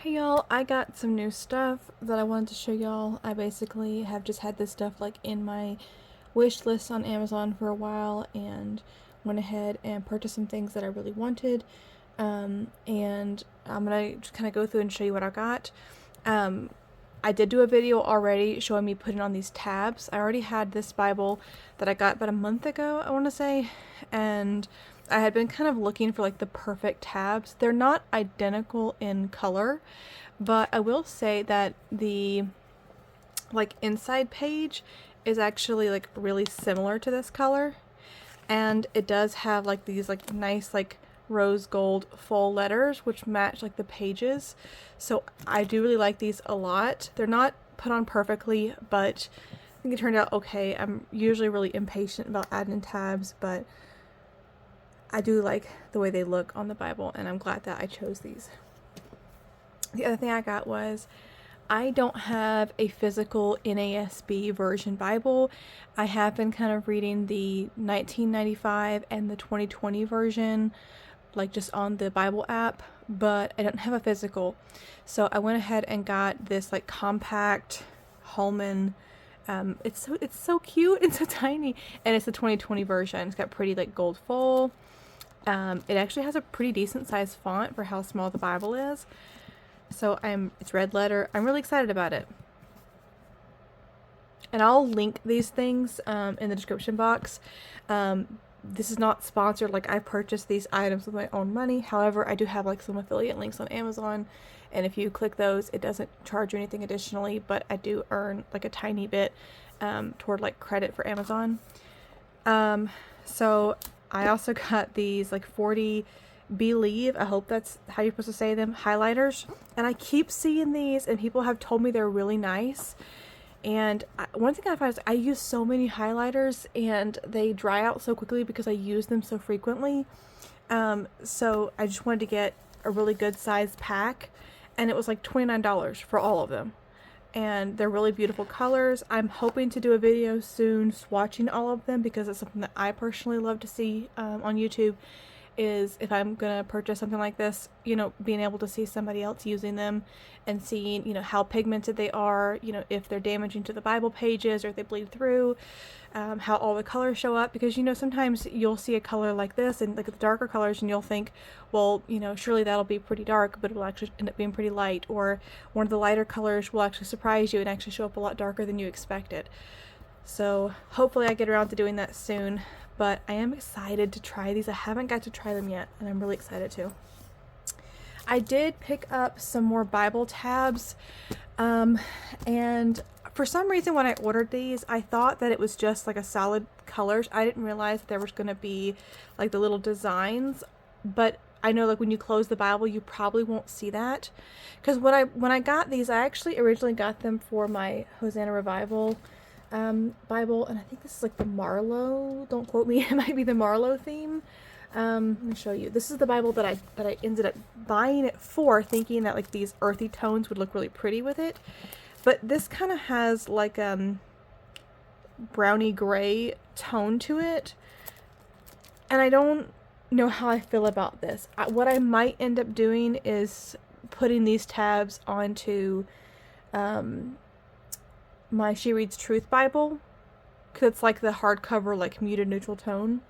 Hey y'all, I got some new stuff that I wanted to show y'all. I basically have just had this stuff like in my wish list on Amazon for a while and went ahead and purchased some things that I really wanted. And I'm gonna just kind of go through and show you what I got. Um, I did do a video already showing me putting on these tabs. I already had this Bible that I got about a month ago, I want to say, and I had been kind of looking for like the perfect tabs. They're not identical in color, but I will say that the like inside page is actually like really similar to this color, and it does have like these like nice like rose gold full letters which match like the pages. So I do really like these a lot. They're not put on perfectly, but I think it turned out okay. I'm usually really impatient about adding tabs, but I do like the way they look on the Bible, and I'm glad that I chose these. The other thing I got was I don't have a physical NASB version Bible. I have been kind of reading the 1995 and the 2020 version, like just on the Bible app, but I don't have a physical. So I went ahead and got this like compact Holman. It's so cute. It's so tiny, and it's the 2020 version. It's got pretty like gold foil. It actually has a pretty decent sized font for how small the Bible is. So it's red letter. I'm really excited about it. And I'll link these things in the description box. This is not sponsored. Like, I purchased these items with my own money. However, I do have like some affiliate links on Amazon, and if you click those, it doesn't charge you anything additionally, but I do earn like a tiny bit toward like credit for Amazon. So I also got these like 40 Believe, I hope that's how you're supposed to say them, highlighters. And I keep seeing these, and people have told me they're really nice. And one thing I find is I use so many highlighters, and they dry out so quickly because I use them so frequently. So I just wanted to get a really good size pack, and it was like $29 for all of them. And they're really beautiful colors. I'm hoping to do a video soon swatching all of them, because it's something that I personally love to see on YouTube. Is if I'm gonna purchase something like this, being able to see somebody else using them and seeing, how pigmented they are, if they're damaging to the Bible pages or if they bleed through, how all the colors show up. Because, sometimes you'll see a color like this and like the darker colors, and you'll think, well, surely that'll be pretty dark, but it will actually end up being pretty light. Or one of the lighter colors will actually surprise you and actually show up a lot darker than you expected. So hopefully I get around to doing that soon. But I am excited to try these. I haven't got to try them yet, and I'm really excited to. I did pick up some more Bible tabs, and for some reason when I ordered these, I thought that it was just like a solid colors. I didn't realize that there was going to be like the little designs, but I know like when you close the Bible, you probably won't see that. Because when I got these, I actually originally got them for my Hosanna Revival Bible, and I think this is like the Marlowe, don't quote me, it might be the Marlowe theme. Let me show you. This is the Bible that I ended up buying it for, thinking that like these earthy tones would look really pretty with it. But this kind of has like browny gray tone to it, and I don't know how I feel about this. What I might end up doing is putting these tabs onto my She Reads Truth Bible, because it's like the hardcover, like muted neutral tone.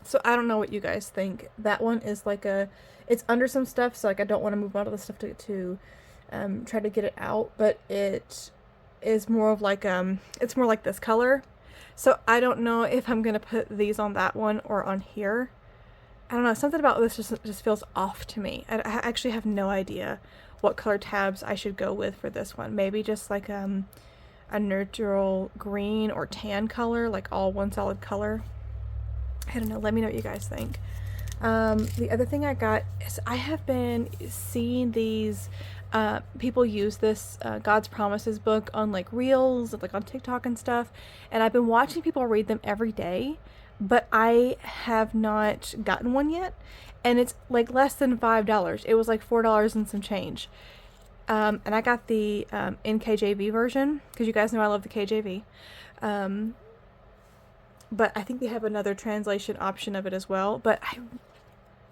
So I don't know what you guys think. That one is like it's under some stuff, so like I don't want to move on to the stuff to try to get it out, but it is more of like it's more like this color. So I don't know if I'm gonna put these on that one or on here. I don't know, something about this just feels off to me. I actually have no idea what color tabs I should go with for this one. Maybe just like a neutral green or tan color, like all one solid color. I don't know, let me know what you guys think. The other thing I got is I have been seeing these people use this God's Promises book on like Reels, like on TikTok and stuff, and I've been watching people read them every day, but I have not gotten one yet, and it's like less than $5. It was like $4 and some change. And I got the NKJV version, because you guys know I love the KJV. But I think they have another translation option of it as well. But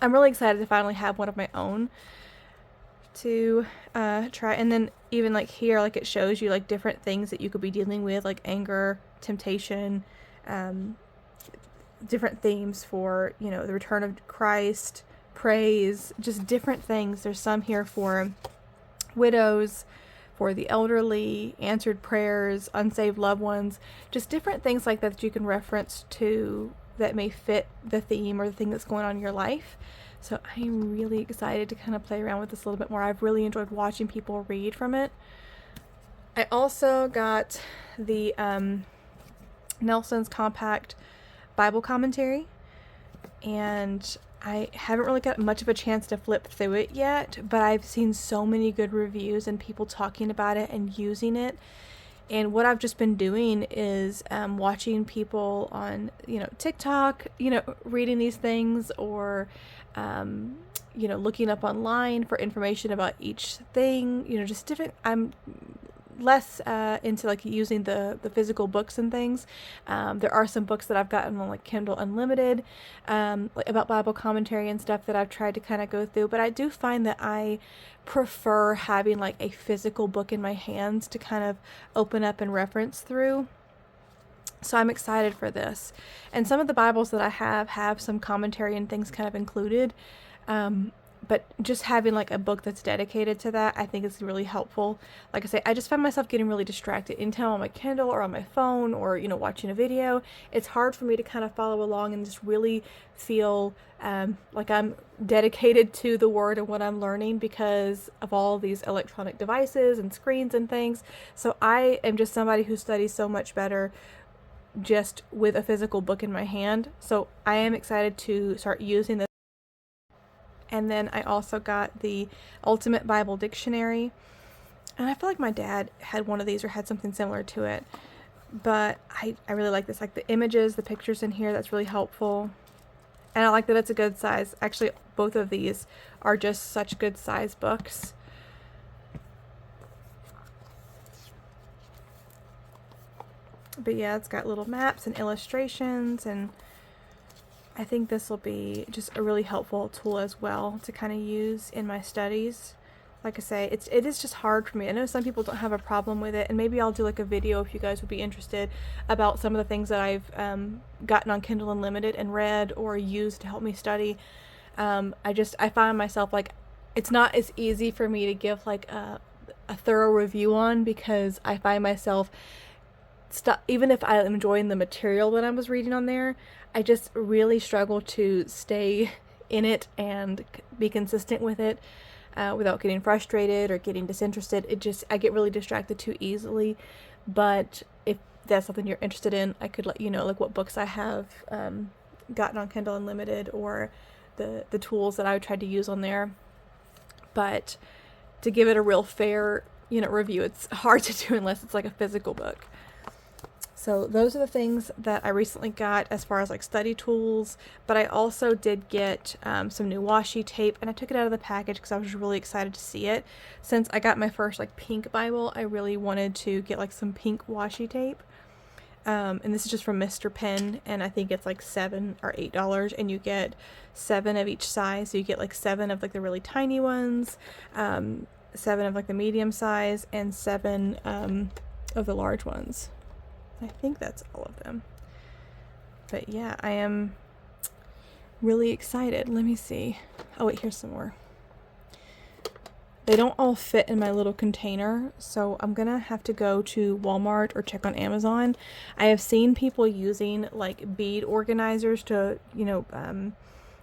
I'm really excited to finally have one of my own to try. And then even like here, like it shows you like different things that you could be dealing with, like anger, temptation, different themes for, you know, the return of Christ, praise, just different things. There's some here for widows, for the elderly, answered prayers, unsaved loved ones, just different things like that that you can reference to that may fit the theme or the thing that's going on in your life. So I'm really excited to kind of play around with this a little bit more. I've really enjoyed watching people read from it. I also got the Nelson's Compact Bible Commentary, and I haven't really got much of a chance to flip through it yet, but I've seen so many good reviews and people talking about it and using it. And what I've just been doing is watching people on, TikTok, reading these things, or, looking up online for information about each thing, just different. I'm less into like using the physical books and things. There are some books that I've gotten on like Kindle Unlimited, like about Bible commentary and stuff that I've tried to kind of go through, but I do find that I prefer having like a physical book in my hands to kind of open up and reference through. So I'm excited for this. And some of the Bibles that I have some commentary and things kind of included. But just having like a book that's dedicated to that, I think is really helpful. Like I say, I just find myself getting really distracted anytime on my Kindle or on my phone or, watching a video. It's hard for me to kind of follow along and just really feel like I'm dedicated to the word and what I'm learning because of all these electronic devices and screens and things. So I am just somebody who studies so much better just with a physical book in my hand. So I am excited to start using this. And then I also got the Ultimate Bible Dictionary. And I feel like my dad had one of these or had something similar to it. But I really like this. Like the images, the pictures in here, that's really helpful. And I like that it's a good size. Actually, both of these are just such good size books. But yeah, it's got little maps and illustrations, and I think this will be just a really helpful tool as well to kind of use in my studies. Like I say, it is just hard for me. I know some people don't have a problem with it, and maybe I'll do like a video if you guys would be interested about some of the things that I've gotten on Kindle Unlimited and read or used to help me study. I find myself like it's not as easy for me to give like a thorough review on, because I find myself even if I'm enjoying the material that I was reading on there, I just really struggle to stay in it and be consistent with it without getting frustrated or getting disinterested. I get really distracted too easily. But if that's something you're interested in, I could let you know like what books I have gotten on Kindle Unlimited or the tools that I tried to use on there. But to give it a real fair review, it's hard to do unless it's like a physical book. So those are the things that I recently got as far as like study tools, but I also did get some new washi tape, and I took it out of the package because I was really excited to see it. Since I got my first like pink Bible, I really wanted to get like some pink washi tape. And this is just from Mr. Pen, and I think it's like $7 or $8, and you get 7 of each size. So you get like 7 of like the really tiny ones, 7 of like the medium size, and 7 of the large ones. I think that's all of them. But yeah, I am really excited. Let me see. Oh wait, here's some more. They don't all fit in my little container, so I'm gonna have to go to Walmart or check on Amazon. I have seen people using like bead organizers to,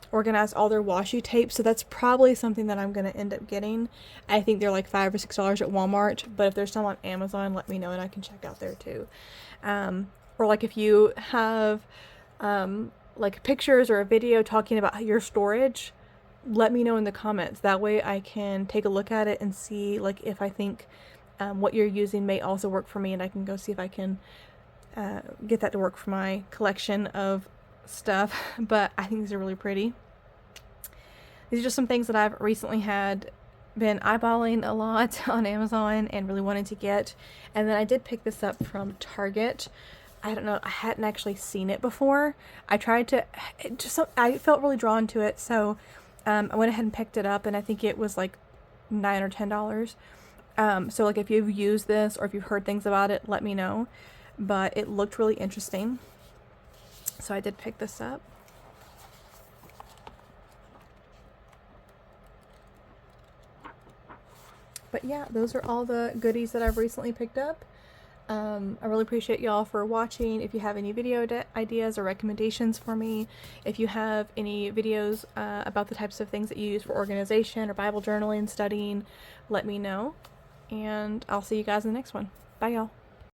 organize all their washi tape, so that's probably something that I'm gonna end up getting. I think they're like $5 or $6 at Walmart, but if there's some on Amazon, let me know and I can check out there too. Or like if you have like pictures or a video talking about your storage, let me know in the comments. That way I can take a look at it and see like if I think what you're using may also work for me, and I can go see if I can get that to work for my collection of stuff. But I think these are really pretty. These are just some things that I've recently been eyeballing a lot on Amazon and really wanted to get. And then I did pick this up from Target. I don't know, I hadn't actually seen it before. I felt really drawn to it, so I went ahead and picked it up, and I think it was like $9 or $10. So like if you've used this or if you've heard things about it, let me know. But it looked really interesting, so I did pick this up. But yeah, those are all the goodies that I've recently picked up. I really appreciate y'all for watching. If you have any video ideas or recommendations for me, if you have any videos about the types of things that you use for organization or Bible journaling, studying, let me know. And I'll see you guys in the next one. Bye, y'all.